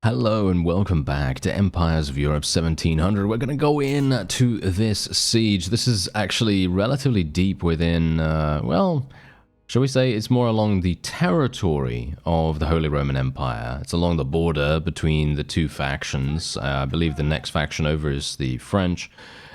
Hello and welcome back to Empires of Europe 1700. We're going to go in to this siege. This is actually relatively deep within, well, shall we say it's more along the territory of the Holy Roman Empire. It's along the border between the two factions. I believe the next faction over is the French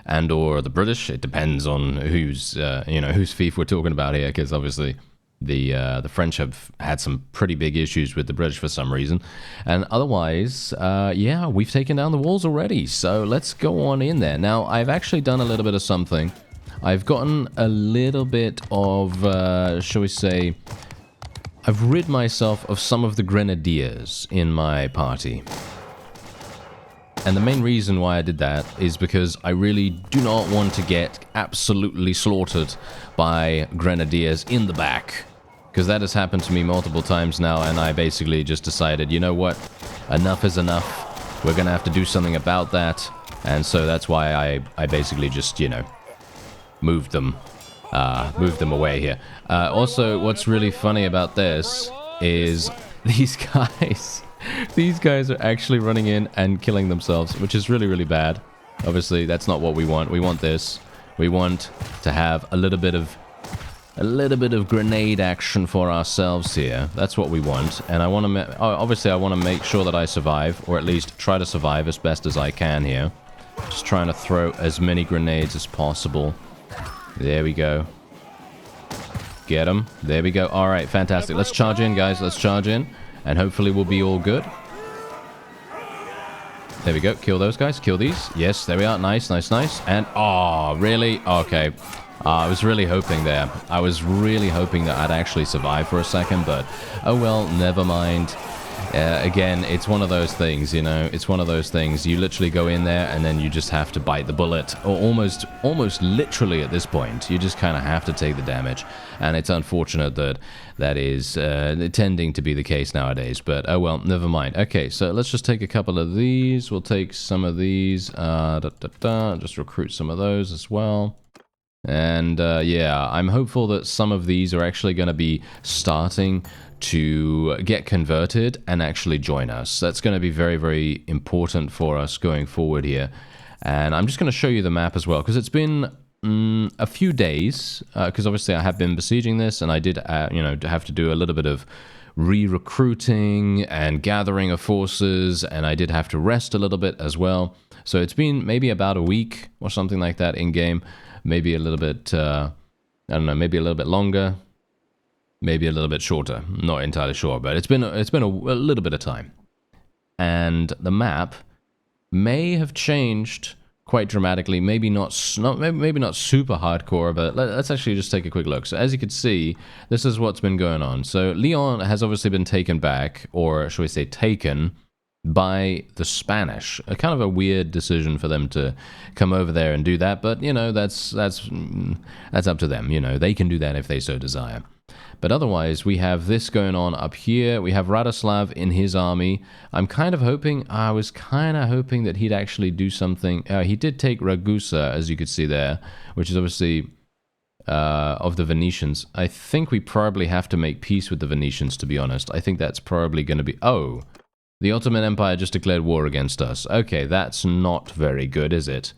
and or the British. It depends on whose, whose fief we're talking about here, because obviously the French have had some pretty big issues with the British for some reason. And otherwise, yeah, we've taken down the walls already. So let's go on in there. Now, I've actually done a little bit of something. I've gotten a little bit of, shall we say, I've rid myself of some of the grenadiers in my party. And the main reason why I did that is because I really do not want to get absolutely slaughtered by grenadiers in the back. Because that has happened to me multiple times now, and I basically just decided, you know what, enough is enough. We're going to have to do something about that. And so that's why I basically just, you know, moved them away here. Also, what's really funny about this is these guys... These guys are actually running in and killing themselves, which is really, really bad. Obviously, that's not what we want. We want this. We want to have a little bit of grenade action for ourselves here. That's what we want. And I want to, obviously, I want to make sure that I survive, or at least try to survive as best as I can here. Just trying to throw as many grenades as possible. There we go. Get them. There we go. All right, fantastic. Let's charge in, guys. Let's charge in. And hopefully we'll be all good. There we go. Kill those guys. Kill these. Yes, there we are. Nice, nice, nice. And, oh, really? Okay. I was really hoping there. I was really hoping that I'd actually survive for a second, but oh well, never mind. Again, it's one of those things, you know, it's one of those things. You literally go in there and then you just have to bite the bullet, or almost literally at this point. You just kind of have to take the damage, and it's unfortunate that that is tending to be the case nowadays, but oh well, never mind. Okay, so let's just take a couple of these. We'll take some of these, just recruit some of those as well. And yeah, I'm hopeful that some of these are actually going to be starting to get converted and actually join us. That's going to be very, very important for us going forward here. And I'm just going to show you the map as well, because it's been a few days, because obviously I have been besieging this, and I did, you know, have to do a little bit of re-recruiting and gathering of forces, and I did have to rest a little bit as well. So it's been maybe about a week or something like that in-game. Maybe a little bit, I don't know, maybe a little bit longer, maybe a little bit shorter. Not entirely sure, but it's been a little bit of time. And the map may have changed quite dramatically. Maybe not maybe not super hardcore, but let's actually just take a quick look. So as you can see, this is what's been going on. So Lyon has obviously been taken back, or should we say taken, by the Spanish. A kind of a weird decision for them to come over there and do that, but you know, that's up to them. You know, they can do that if they so desire. But otherwise, we have this going on up here. We have Radoslav in his army. I was kind of hoping that he'd actually do something. He did take Ragusa, as you could see there, which is obviously of the Venetians. I think we probably have to make peace with the Venetians, to be honest. I think that's probably going to be... Oh, the Ottoman Empire just declared war against us. Okay, that's not very good, is it?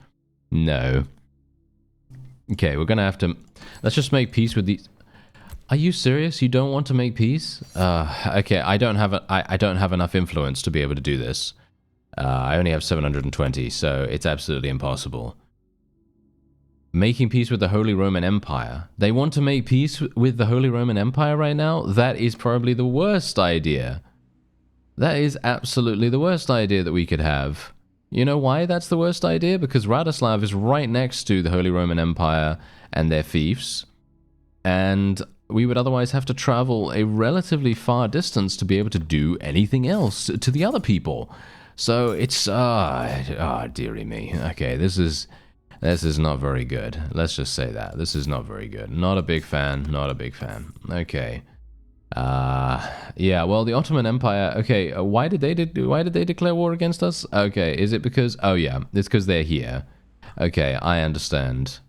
No. Okay, we're going to have to... Let's just make peace with these... Are you serious? You don't want to make peace? Okay, I don't have enough influence to be able to do this. I only have 720, so it's absolutely impossible. Making peace with the Holy Roman Empire. They want to make peace with the Holy Roman Empire right now? That is probably the worst idea. That is absolutely the worst idea that we could have. You know why that's the worst idea? Because Radoslav is right next to the Holy Roman Empire and their fiefs. And we would otherwise have to travel a relatively far distance to be able to do anything else to the other people. So it's, dearie me. Okay, this is not very good. Let's just say that. This is not very good. Not a big fan, not a big fan. Okay. Yeah, well, the Ottoman Empire, okay, why did they declare war against us? Okay, is it because, oh yeah, it's because they're here. Okay, I understand.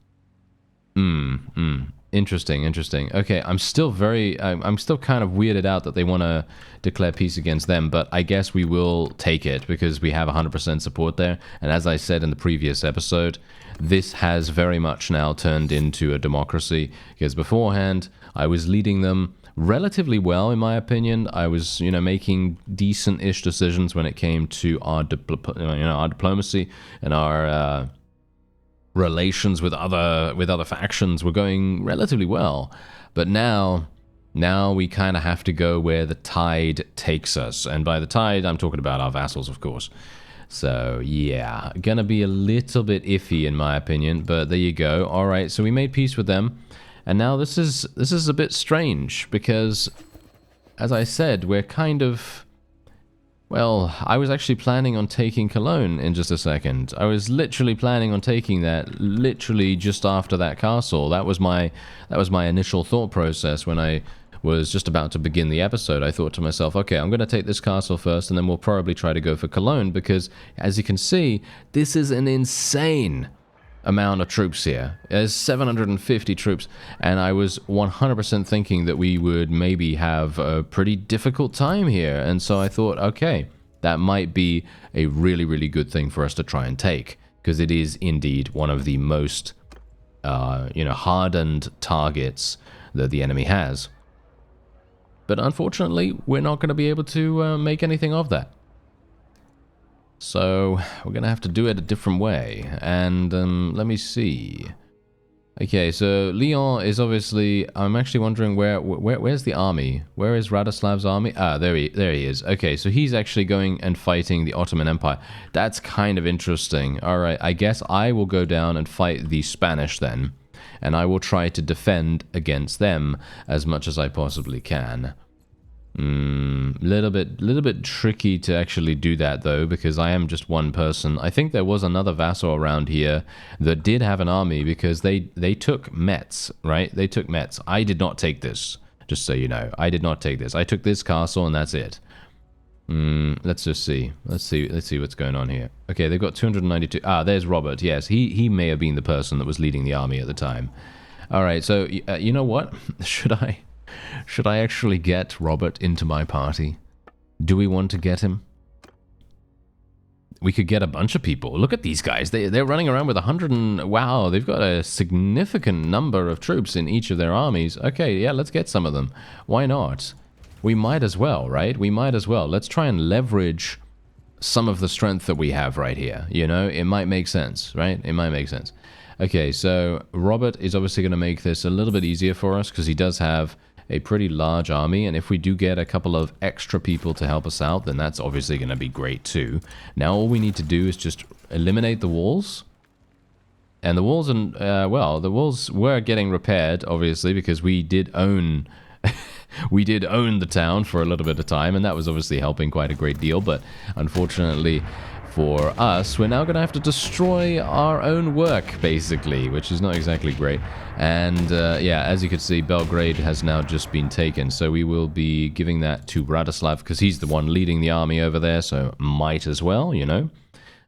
Interesting, interesting. Okay, I'm still I'm still kind of weirded out that they want to declare peace against them, but I guess we will take it because we have 100% support there. And as I said in the previous episode, this has very much now turned into a democracy, because beforehand I was leading them relatively well, in my opinion. I was, making decent-ish decisions when it came to our, our diplomacy and our relations with other factions were going relatively well. But now we kind of have to go where the tide takes us, and by the tide I'm talking about our vassals, of course. So yeah, gonna be a little bit iffy in my opinion, but there you go. All right, so we made peace with them, and now this is a bit strange because, as I said, we're kind of, well, I was actually planning on taking Cologne in just a second. I was literally planning on taking that literally just after that castle. That was my initial thought process when I was just about to begin the episode. I thought to myself, okay, I'm going to take this castle first, and then we'll probably try to go for Cologne, because, as you can see, this is an insane amount of troops here. There's 750 troops, and I was 100% thinking that we would maybe have a pretty difficult time here, and so I thought, okay, that might be a really, really good thing for us to try and take, because it is indeed one of the most, hardened targets that the enemy has. But unfortunately, we're not going to be able to make anything of that. So we're going to have to do it a different way. And let me see. Okay, so Lyon is obviously... I'm actually wondering where's the army? Where is Radoslav's army? Ah, there he is. Okay, so he's actually going and fighting the Ottoman Empire. That's kind of interesting. All right, I guess I will go down and fight the Spanish then. And I will try to defend against them as much as I possibly can. Little bit tricky to actually do that though, because I am just one person. I think there was another vassal around here that did have an army, because they took Metz, right? They took Metz. I did not take this, just so you know. I did not take this. I took this castle and that's it. Let's just see. Let's see what's going on here. Okay, they've got 292. Ah, there's Robert. Yes, he may have been the person that was leading the army at the time. All right, so you know what? Should I actually get Robert into my party? Do we want to get him? We could get a bunch of people. Look at these guys. They're running around with 100 and... Wow, they've got a significant number of troops in each of their armies. Okay, yeah, let's get some of them. Why not? We might as well, right? We might as well. Let's try and leverage some of the strength that we have right here. It might make sense, right? It might make sense. Okay, so Robert is obviously going to make this a little bit easier for us, because he does have a pretty large army, and if we do get a couple of extra people to help us out, then that's obviously going to be great too. Now all we need to do is just eliminate the walls, and the walls, and the walls were getting repaired, obviously, because we did own we did own the town for a little bit of time, and that was obviously helping quite a great deal. But unfortunately for us, we're now going to have to destroy our own work, basically, which is not exactly great. And yeah, as you can see, Belgrade has now just been taken, so we will be giving that to Radoslav, because he's the one leading the army over there, so might as well,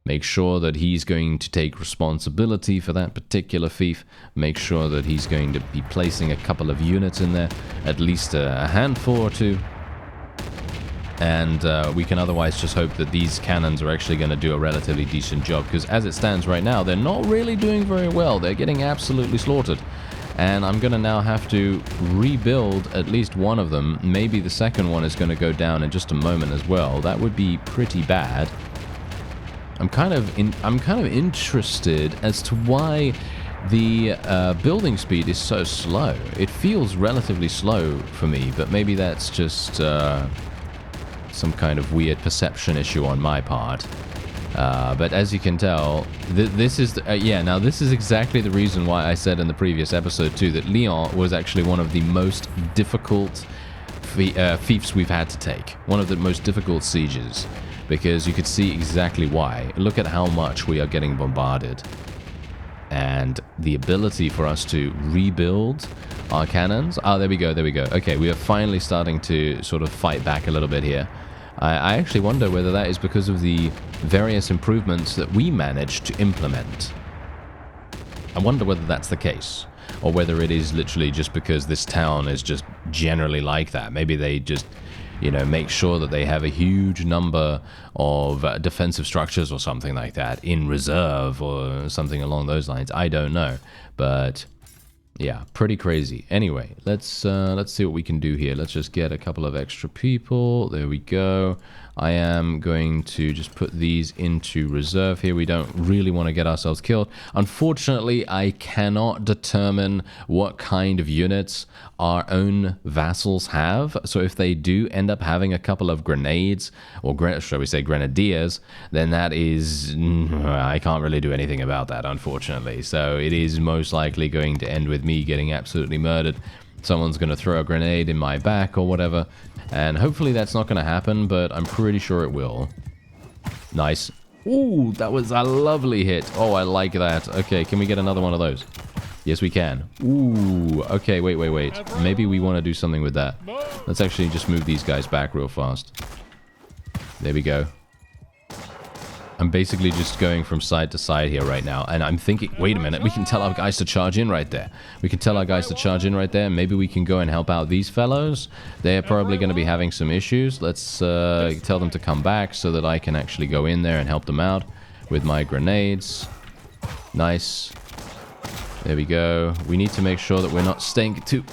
make sure that he's going to take responsibility for that particular fief, make sure that he's going to be placing a couple of units in there, at least a handful or two. And we can otherwise just hope that these cannons are actually going to do a relatively decent job, because as it stands right now, they're not really doing very well. They're getting absolutely slaughtered. And I'm going to now have to rebuild at least one of them. Maybe the second one is going to go down in just a moment as well. That would be pretty bad. I'm kind of interested as to why the building speed is so slow. It feels relatively slow for me, but maybe that's just... some kind of weird perception issue on my part. But as you can tell, this is... now this is exactly the reason why I said in the previous episode too that Lyon was actually one of the most difficult fiefs we've had to take. One of the most difficult sieges. Because you could see exactly why. Look at how much we are getting bombarded. And the ability for us to rebuild our cannons... Ah, there we go, there we go. Okay, we are finally starting to sort of fight back a little bit here. I actually wonder whether that is because of the various improvements that we managed to implement. I wonder whether that's the case. or whether it is literally just because this town is just generally like that. Maybe they just, you know, make sure that they have a huge number of defensive structures or something like that in reserve or something along those lines. I don't know, but yeah, pretty crazy. Anyway, let's see what we can do here. Let's just get a couple of extra people. There we go. I am going to just put these into reserve here. We don't really want to get ourselves killed. Unfortunately, I cannot determine what kind of units our own vassals have. So if they do end up having a couple of grenades, or shall we say grenadiers, then that is... I can't really do anything about that, unfortunately. So it is most likely going to end with me getting absolutely murdered. Someone's going to throw a grenade in my back or whatever. And hopefully that's not going to happen, but I'm pretty sure it will. Nice. Ooh, that was a lovely hit. Oh, I like that. Okay, can we get another one of those? Yes, we can. Ooh, okay, wait. Maybe we want to do something with that. Let's actually just move these guys back real fast. There we go. I'm basically just going from side to side here right now. And I'm thinking, wait a minute, we can tell our guys to charge in right there. We can tell our guys to charge in right there. Maybe we can go and help out these fellows. They're probably going to be having some issues. Let's tell them to come back so that I can actually go in there and help them out with my grenades. Nice. There we go. We need to make sure that we're not staying too...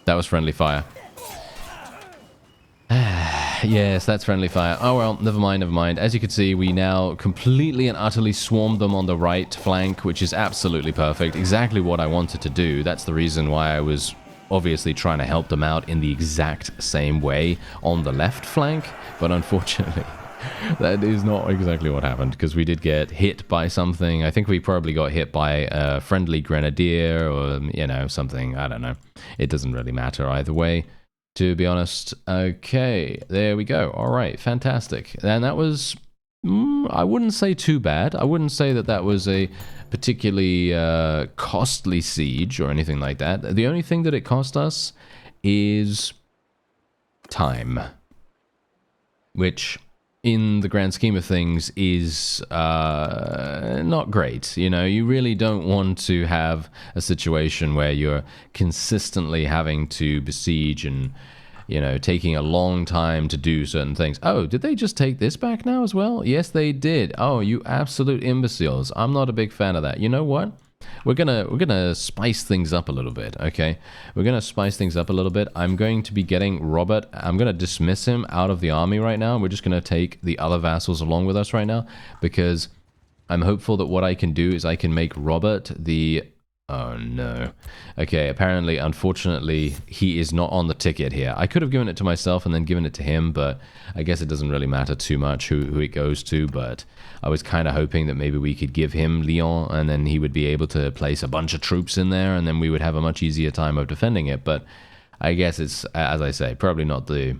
That was friendly fire. Yes, that's friendly fire. Oh well, never mind. As you can see, we now completely and utterly swarmed them on the right flank, which is absolutely perfect. Exactly what I wanted to do. That's the reason why I was obviously trying to help them out in the exact same way on the left flank. But unfortunately, that is not exactly what happened, because we did get hit by something. I think we probably got hit by a friendly grenadier or, you know, something. I don't know. It doesn't really matter either way, to be honest. Okay, there we go. All right, fantastic. And that was, I wouldn't say too bad. I wouldn't say that that was a particularly costly siege or anything like that. The only thing that it cost us is time, which in the grand scheme of things is not great. You know, you really don't want to have a situation where you're consistently having to besiege and, you know, taking a long time to do certain things. Oh, did they just take this back now as well? Yes, they did. Oh, you absolute imbeciles. I'm not a big fan of that. You know what? We're gonna spice things up a little bit, okay? We're gonna spice things up a little bit. I'm going to be getting Robert. I'm gonna dismiss him out of the army right now. We're just gonna take the other vassals along with us right now, because I'm hopeful that what I can do is I can make Robert the... Oh no. Okay, apparently, unfortunately, he is not on the ticket here. I could have given it to myself and then given it to him, but I guess it doesn't really matter too much who it goes to, but I was kind of hoping that maybe we could give him Lyon, and then he would be able to place a bunch of troops in there, and then we would have a much easier time of defending it, but I guess it's, as I say, probably not the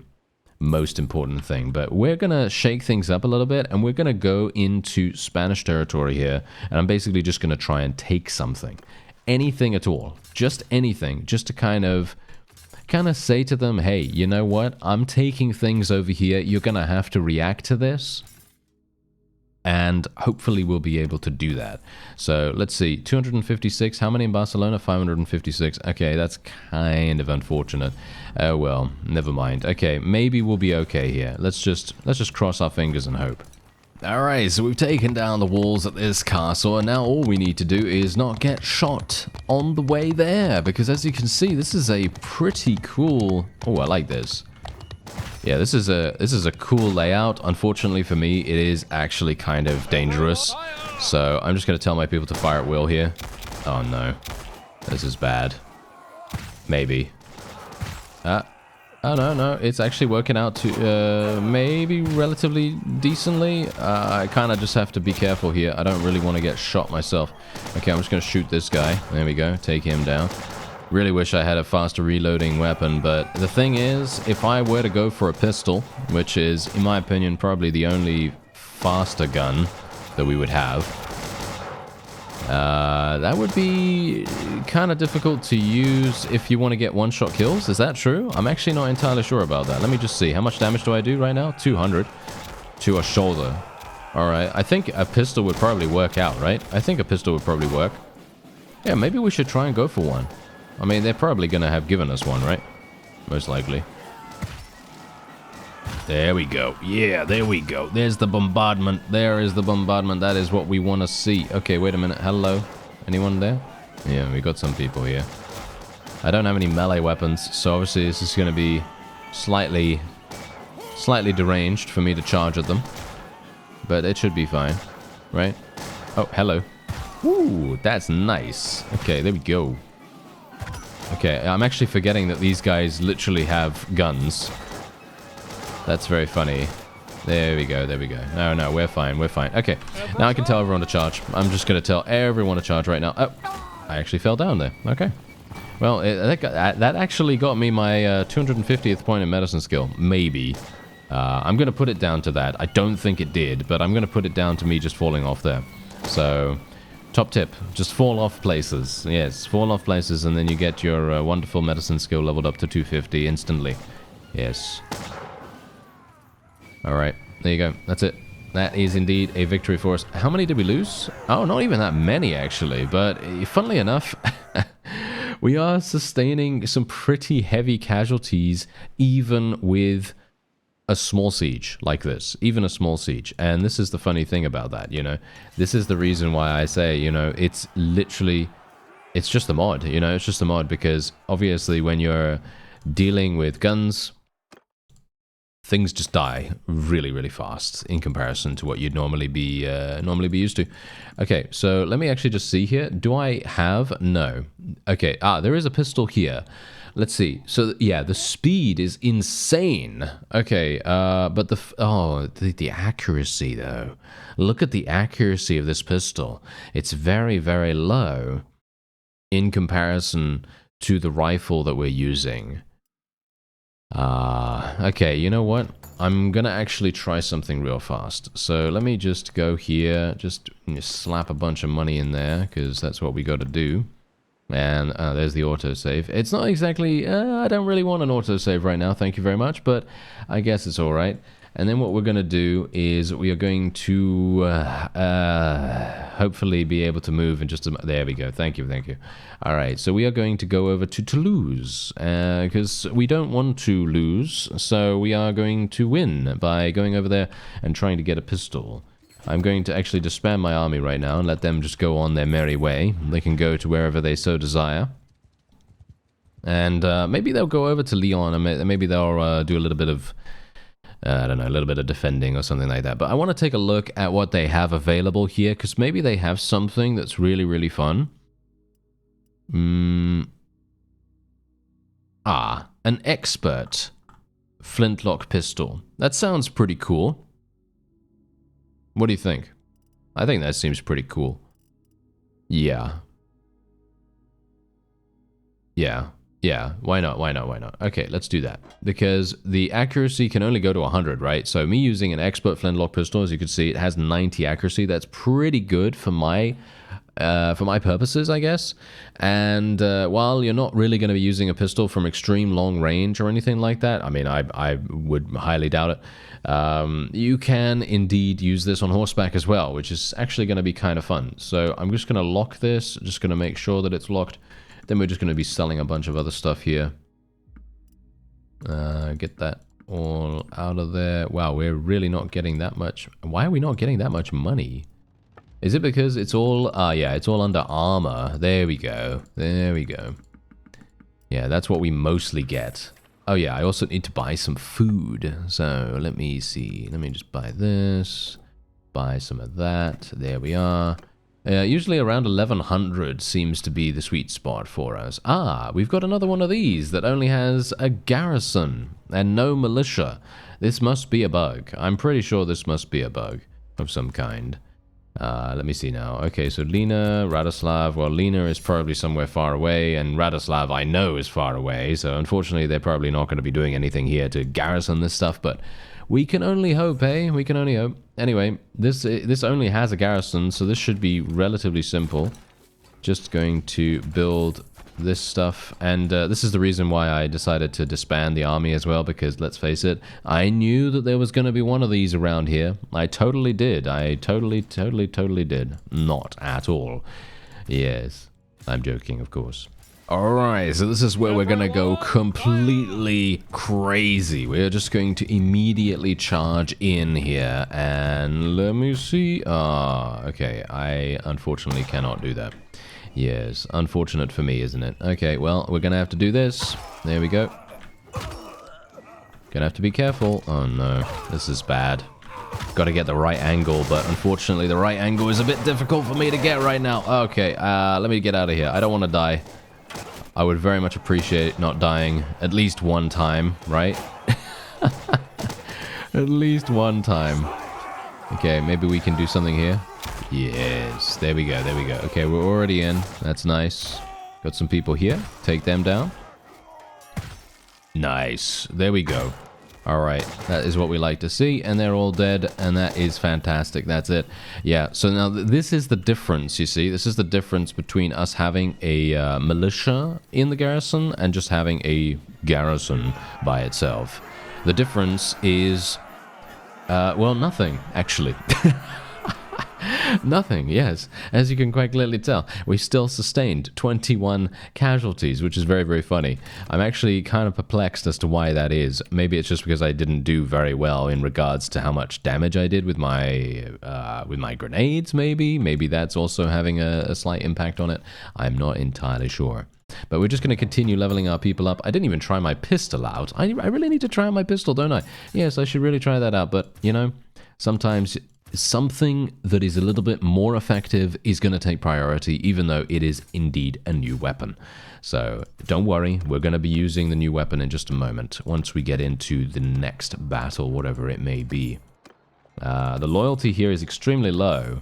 most important thing. But we're gonna shake things up a little bit, and we're gonna go into Spanish territory here, and I'm basically just gonna try and take something. Anything at all, just anything, just to kind of say to them, hey, you know what, I'm taking things over here, you're gonna have to react to this, and hopefully we'll be able to do that. So let's see, 256, how many in Barcelona? 556. Okay, that's kind of unfortunate. Oh well, never mind. Okay, maybe we'll be okay here. Let's just cross our fingers and hope. Alright, so we've taken down the walls at this castle, and now all we need to do is not get shot on the way there, because as you can see, this is a pretty cool... Oh, I like this. Yeah, this is a cool layout. Unfortunately for me, it is actually kind of dangerous, so I'm just going to tell my people to fire at will here. Oh no, this is bad. Maybe. Oh, no, it's actually working out to, maybe relatively decently. I kind of just have to be careful here. I don't really want to get shot myself. Okay, I'm just going to shoot this guy. There we go, take him down. Really wish I had a faster reloading weapon, but the thing is, if I were to go for a pistol, which is, in my opinion, probably the only faster gun that we would have, that would be kind of difficult to use if you want to get one-shot kills. Is that true? I'm actually not entirely sure about that. Let me just see. How much damage do I do right now? 200 to a shoulder. Alright, I think a pistol would probably work out, right? I think a pistol would probably work. Yeah, maybe we should try and go for one. I mean, they're probably going to have given us one, right? Most likely. There we go. Yeah, there we go. There's the bombardment. There is the bombardment. That is what we want to see. Okay, wait a minute. Hello? Anyone there? Yeah, we got some people here. I don't have any melee weapons, so obviously this is going to be slightly deranged for me to charge at them. But it should be fine, right? Oh, hello. Ooh, that's nice. Okay, there we go. Okay, I'm actually forgetting that these guys literally have guns. That's very funny. There we go, there we go. No, we're fine, we're fine. Okay, now I can tell everyone to charge. I'm just going to tell everyone to charge right now. Oh, I actually fell down there. Okay. Well, that actually got me my 250th point in medicine skill. Maybe. I'm going to put it down to that. I don't think it did, but I'm going to put it down to me just falling off there. So, top tip. Just fall off places. Yes, fall off places and then you get your wonderful medicine skill leveled up to 250 instantly. Yes. Alright, there you go. That's it. That is indeed a victory for us. How many did we lose? Oh, not even that many, actually. But, funnily enough, we are sustaining some pretty heavy casualties, even with a small siege like this. Even a small siege. And this is the funny thing about that, you know. This is the reason why I say, you know, it's literally... It's just a mod, you know. It's just a mod because, obviously, when you're dealing with guns... Things just die really, really fast in comparison to what you'd normally be used to. Okay, so let me actually just see here. Do I have? No. Okay, there is a pistol here. Let's see. So, yeah, the speed is insane. Okay, but the accuracy, though. Look at the accuracy of this pistol. It's very, very low in comparison to the rifle that we're using. Okay, you know what? I'm gonna actually try something real fast. So let me just go here, just slap a bunch of money in there, because that's what we gotta do. And there's the autosave. It's not exactly, I don't really want an autosave right now, thank you very much, but I guess it's alright. And then what we're going to do is we are going to hopefully be able to move in just a... There we go. Thank you, thank you. All right, so we are going to go over to Toulouse because we don't want to lose, so we are going to win by going over there and trying to get a pistol. I'm going to actually disband my army right now and let them just go on their merry way. They can go to wherever they so desire. And maybe they'll go over to Lyon and maybe they'll do a little bit of... I don't know, a little bit of defending or something like that. But I want to take a look at what they have available here, because maybe they have something that's really, really fun. An expert flintlock pistol. That sounds pretty cool. What do you think? I think that seems pretty cool. Yeah. Yeah, why not? Okay, let's do that. Because the accuracy can only go to 100, right? So me using an expert flintlock pistol, as you can see, it has 90 accuracy. That's pretty good for my purposes, I guess. And while you're not really going to be using a pistol from extreme long range or anything like that, I mean, I would highly doubt it. You can indeed use this on horseback as well, which is actually going to be kind of fun. So I'm just going to lock this, just going to make sure that it's locked. Then we're just going to be selling a bunch of other stuff here. Get that all out of there. Wow, we're really not getting that much. Why are we not getting that much money? Is it because it's all... yeah, it's all under armor. There we go. There we go. Yeah, that's what we mostly get. Oh yeah, I also need to buy some food. So, let me see. Let me just buy this. Buy some of that. There we are. Usually around 1100 seems to be the sweet spot for us. We've got another one of these that only has a garrison and no militia. This must be a bug. I'm pretty sure this must be a bug of some kind. Let me see now. Okay, so Lena, Radoslav. Well, Lena is probably somewhere far away, and Radoslav I know is far away, so unfortunately they're probably not going to be doing anything here to garrison this stuff, but... We can only hope, eh? We can only hope. Anyway, this only has a garrison, so this should be relatively simple. Just going to build this stuff. And this is the reason why I decided to disband the army as well, because let's face it, I knew that there was going to be one of these around here. I totally did. I totally did. Not at all. Yes. I'm joking, of course. Alright, so this is where we're gonna go completely crazy. We're just going to immediately charge in here. And let me see. Okay, I unfortunately cannot do that. Yes, unfortunate for me, isn't it? Okay, well, we're gonna have to do this. There we go. Gonna have to be careful. Oh no, this is bad. Gotta get the right angle, but unfortunately the right angle is a bit difficult for me to get right now. Okay, let me get out of here. I don't want to die. I would very much appreciate not dying at least one time, right? At least one time. Okay, maybe we can do something here. Yes, there we go, there we go. Okay, we're already in. That's nice. Got some people here. Take them down. Nice. There we go. Alright, that is what we like to see, and they're all dead, and that is fantastic. That's it. Yeah, so now this is the difference, you see? This is the difference between us having a militia in the garrison and just having a garrison by itself. The difference is, well, nothing, actually. Nothing, yes. As you can quite clearly tell, we still sustained 21 casualties, which is very, very funny. I'm actually kind of perplexed as to why that is. Maybe it's just because I didn't do very well in regards to how much damage I did with my grenades, maybe. Maybe that's also having a slight impact on it. I'm not entirely sure. But we're just going to continue leveling our people up. I didn't even try my pistol out. I really need to try out my pistol, don't I? Yes, I should really try that out. But, you know, sometimes something that is a little bit more effective is going to take priority, even though it is indeed a new weapon. So don't worry, we're going to be using the new weapon in just a moment, once we get into the next battle, whatever it may be. The loyalty here is extremely low.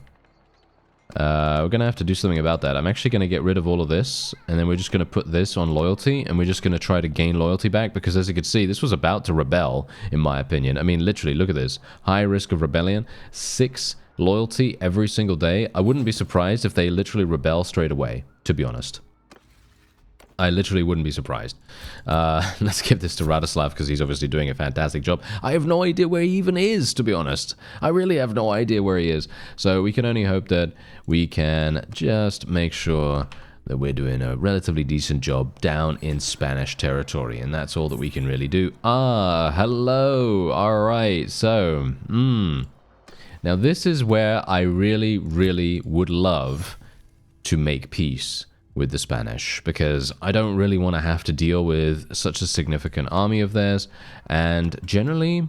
We're going to have to do something about that. I'm actually going to get rid of all of this, and then we're just going to put this on loyalty, and we're just going to try to gain loyalty back, because as you can see, this was about to rebel, in my opinion. I mean, literally, look at this. High risk of rebellion, 6 loyalty every single day. I wouldn't be surprised if they literally rebel straight away, to be honest. I literally wouldn't be surprised. Let's give this to Radoslav, because he's obviously doing a fantastic job. I have no idea where he even is, to be honest. I really have no idea where he is. So we can only hope that we can just make sure that we're doing a relatively decent job down in Spanish territory. And that's all that we can really do. Ah, hello. All right. So, now this is where I really, really would love to make peace with the Spanish, because I don't really want to have to deal with such a significant army of theirs, and generally,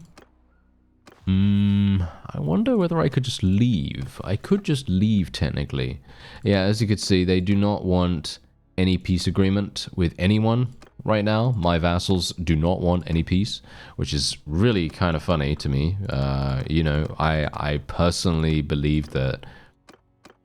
I wonder whether I could just leave. I could just leave, technically. Yeah, as you can see, they do not want any peace agreement with anyone right now. My vassals do not want any peace, which is really kind of funny to me. You know, I personally believe that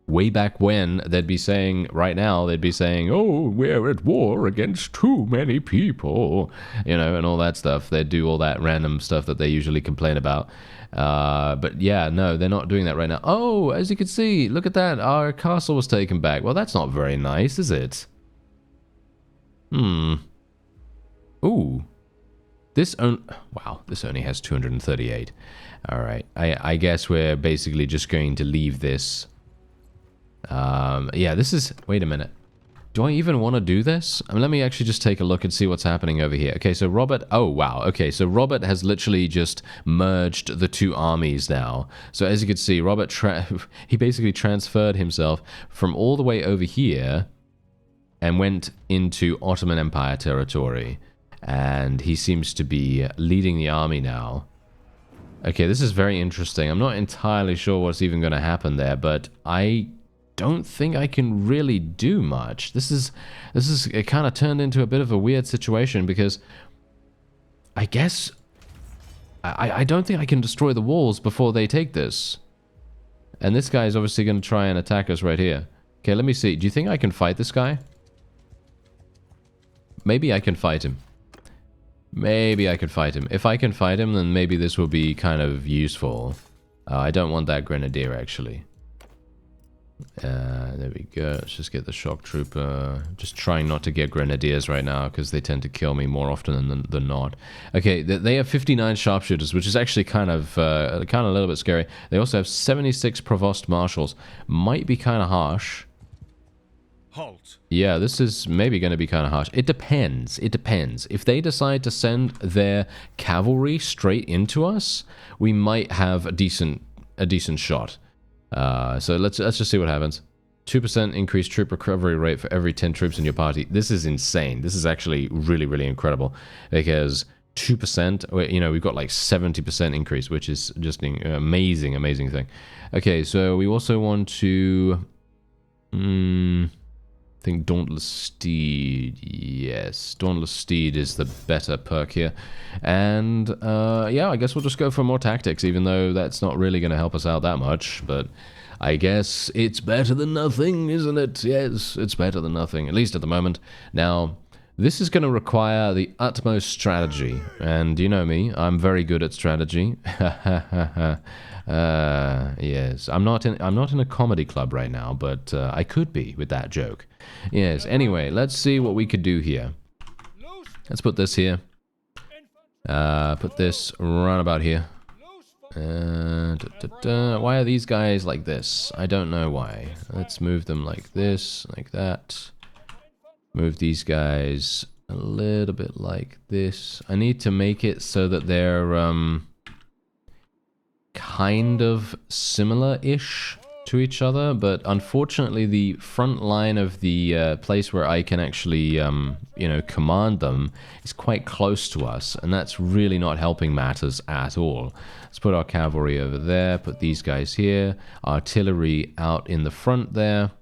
way back when, they'd be saying, right now, they'd be saying, oh, we're at war against too many people, you know, and all that stuff. They'd do all that random stuff that they usually complain about. But yeah, no, they're not doing that right now. Oh, as you can see, look at that. Our castle was taken back. Well, that's not very nice, is it? Ooh. Wow, this only has 238. All right. I guess we're basically just going to leave this. Yeah, this is... Wait a minute. Do I even want to do this? I mean, let me actually just take a look and see what's happening over here. Okay, so Robert... Oh, wow. Okay, so Robert has literally just merged the two armies now. So as you can see, Robert... he basically transferred himself from all the way over here and went into Ottoman Empire territory. And he seems to be leading the army now. Okay, this is very interesting. I'm not entirely sure what's even going to happen there, but I don't think I can really do much. It kind of turned into a bit of a weird situation, because I guess I don't think I can destroy the walls before they take this. And this guy is obviously going to try and attack us right here. Okay, let me see. Do you think I can fight this guy? Maybe I can fight him. Maybe I could fight him. If I can fight him, then maybe this will be kind of useful. I don't want that grenadier, actually. There we go. Let's just get the shock trooper. Just trying not to get grenadiers right now, because they tend to kill me more often than not. Okay, they have 59 sharpshooters, which is actually kind of a little bit scary. They also have 76 provost marshals. Might be kind of harsh. Halt. Yeah, this is maybe going to be kind of harsh. It depends. It depends. If they decide to send their cavalry straight into us, we might have a decent shot. So let's just see what happens. 2% increased troop recovery rate for every 10 troops in your party. This is insane. This is actually really, really incredible because 2%, you know, we've got like 70% increase, which is just an amazing, amazing thing. Okay, so we also want to... I think Dauntless Steed, yes. Dauntless Steed is the better perk here. And, yeah, I guess we'll just go for more tactics, even though that's not really going to help us out that much. But I guess it's better than nothing, isn't it? Yes, it's better than nothing, at least at the moment. Now, this is going to require the utmost strategy. And you know me, I'm very good at strategy. Yes, I'm not in a comedy club right now, but I could be with that joke. Yes, anyway, let's see what we could do here. Let's put this here. Put this right about here. Why are these guys like this? I don't know why. Let's move them like this, like that. Move these guys a little bit like this. I need to make it so that they're kind of similar-ish to each other, but unfortunately the front line of the place where I can actually, you know, command them is quite close to us, and that's really not helping matters at all. Let's put our cavalry over there, put these guys here, artillery out in the front there.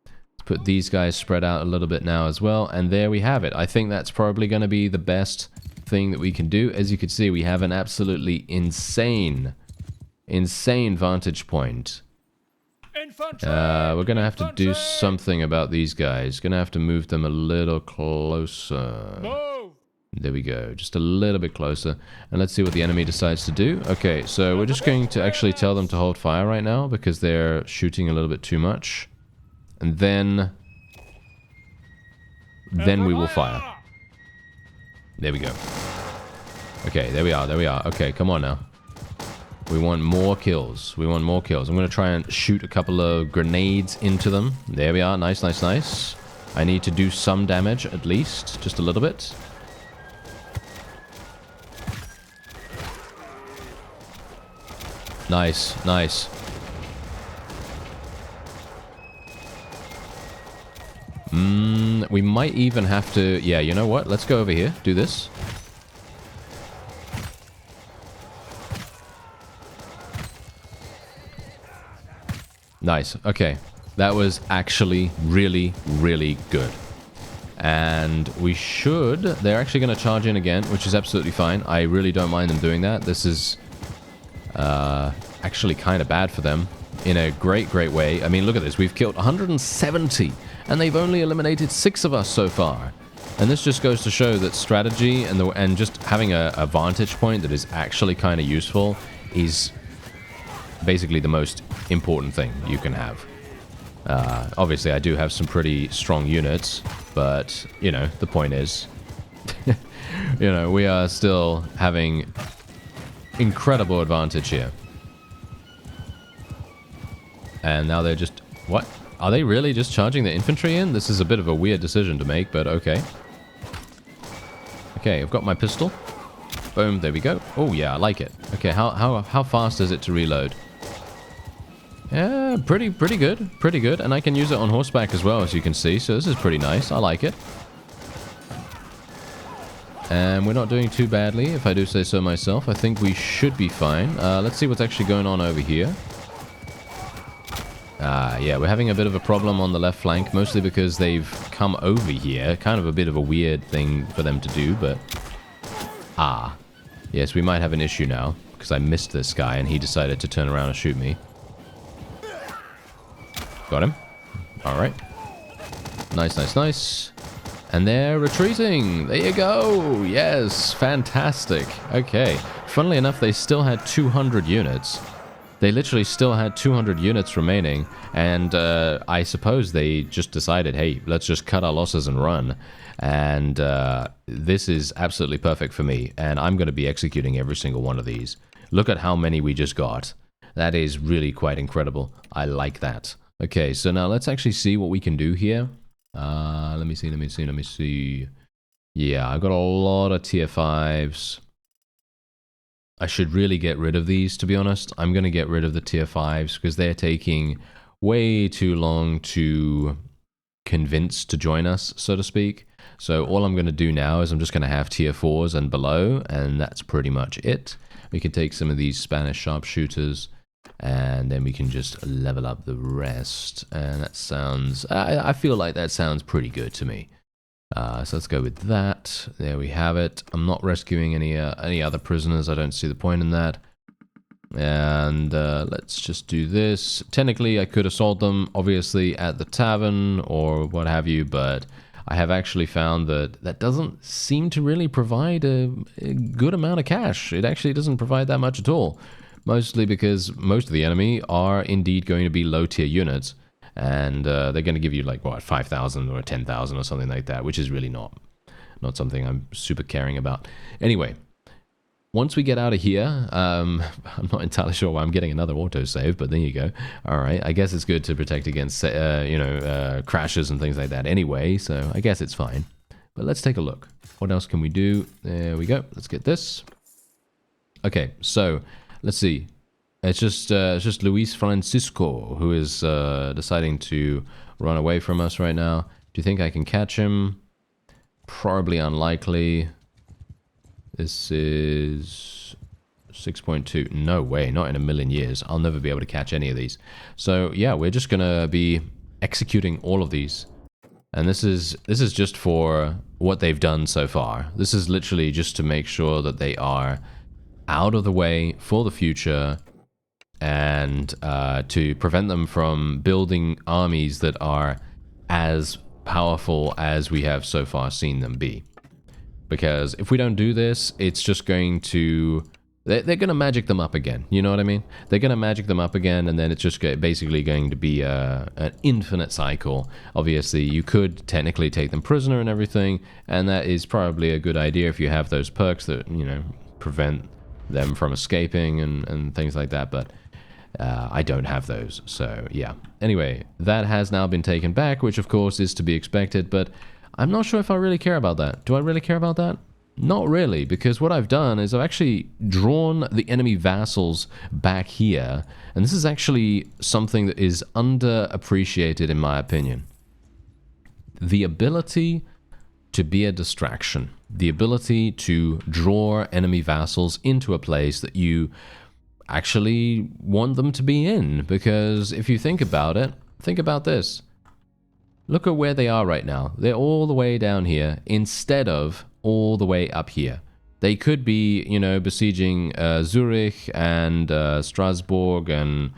Let's put these guys spread out a little bit now as well, and there we have it. I think that's probably going to be the best thing that we can do. As you can see, we have an absolutely insane vantage point. We're gonna have to do something about these guys. Gonna have to move them a little closer. There we go, just a little bit closer. And let's see what the enemy decides to do. Okay, so we're just going to actually tell them to hold fire right now because they're shooting a little bit too much. And then we will fire. There we go. Okay, there we are, there we are. Okay, come on now. We want more kills. We want more kills. I'm going to try and shoot a couple of grenades into them. There we are. Nice, nice, nice. I need to do some damage, at least. Just a little bit. Nice, nice. We might even have to... Yeah, you know what? Let's go over here. Do this. Nice. Okay. That was actually really, really good. And we should... They're actually going to charge in again, which is absolutely fine. I really don't mind them doing that. This is actually kind of bad for them in a great, great way. I mean, look at this. We've killed 170, and they've only eliminated 6 of us so far. And this just goes to show that strategy and just having a vantage point that is actually kind of useful is basically the most important thing you can have. Obviously, I do have some pretty strong units, but, you know, the point is, you know, we are still having incredible advantage here. And now they're just... What? Are they really just charging the infantry in? This is a bit of a weird decision to make, but okay. Okay, I've got my pistol. Boom, there we go. Oh, yeah, I like it. Okay, how fast is it to reload? Yeah, pretty good. Pretty good. And I can use it on horseback as well, as you can see. So this is pretty nice. I like it. And we're not doing too badly, if I do say so myself. I think we should be fine. Let's see what's actually going on over here. Yeah, we're having a bit of a problem on the left flank, mostly because they've come over here. Kind of a bit of a weird thing for them to do, but... Yes, we might have an issue now, because I missed this guy and he decided to turn around and shoot me. Got him. Alright. Nice, nice, nice. And they're retreating. There you go. Yes, fantastic. Okay. Funnily enough, they still had 200 units. They literally still had 200 units remaining. And I suppose they just decided, hey, let's just cut our losses and run. And this is absolutely perfect for me. And I'm going to be executing every single one of these. Look at how many we just got. That is really quite incredible. I like that. Okay, so now let's actually see what we can do here. Let me see. Yeah, I got a lot of tier 5s. I should really get rid of these, to be honest. I'm going to get rid of the tier 5s because they're taking way too long to convince to join us, so to speak. So all I'm going to do now is I'm just going to have tier 4s and below, and that's pretty much it. We can take some of these Spanish sharpshooters, and then we can just level up the rest. And that sounds... I feel like that sounds pretty good to me. So let's go with that. There we have it. I'm not rescuing any other prisoners. I don't see the point in that. And let's just do this. Technically, I could assault them, obviously, at the tavern or what have you, but I have actually found that that doesn't seem to really provide a good amount of cash. It actually doesn't provide that much at all. Mostly because most of the enemy are indeed going to be low-tier units. And they're going to give you like, what, 5,000 or 10,000 or something like that, which is really not something I'm super caring about. Anyway, once we get out of here, I'm not entirely sure why I'm getting another autosave, but there you go. All right, I guess it's good to protect against, crashes and things like that anyway, so I guess it's fine. But let's take a look. What else can we do? There we go. Let's get this. Okay, so let's see. It's just Luis Francisco who is deciding to run away from us right now. Do you think I can catch him? Probably unlikely. This is 6.2. No way, not in a million years. I'll never be able to catch any of these. So yeah, we're just gonna be executing all of these. And this is just for what they've done so far. This is literally just to make sure that they are out of the way for the future, and to prevent them from building armies that are as powerful as we have so far seen them be. Because if we don't do this, it's just going to... They're going to magic them up again, you know what I mean? They're going to magic them up again, and then it's just basically going to be an infinite cycle. Obviously, you could technically take them prisoner and everything, and that is probably a good idea if you have those perks that, you know, prevent them from escaping and things like that, but... I don't have those, so yeah. Anyway, that has now been taken back, which of course is to be expected, but I'm not sure if I really care about that. Do I really care about that? Not really, because what I've done is I've actually drawn the enemy vassals back here, and this is actually something that is underappreciated in my opinion. The ability to be a distraction. The ability to draw enemy vassals into a place that you actually want them to be in, because if you think about it, think about this. Look at where they are right now. They're all the way down here instead of all the way up here. They could be, you know, besieging Zurich and Strasbourg and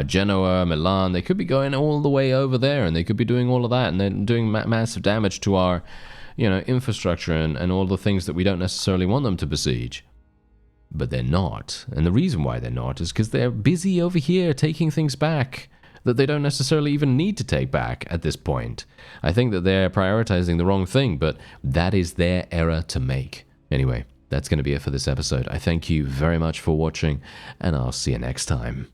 Genoa, Milan. They could be going all the way over there, and they could be doing all of that, and then doing massive damage to our, you know, infrastructure and all the things that we don't necessarily want them to besiege. But they're not. And the reason why they're not is because they're busy over here taking things back that they don't necessarily even need to take back at this point. I think that they're prioritizing the wrong thing, but that is their error to make. Anyway, that's going to be it for this episode. I thank you very much for watching, and I'll see you next time.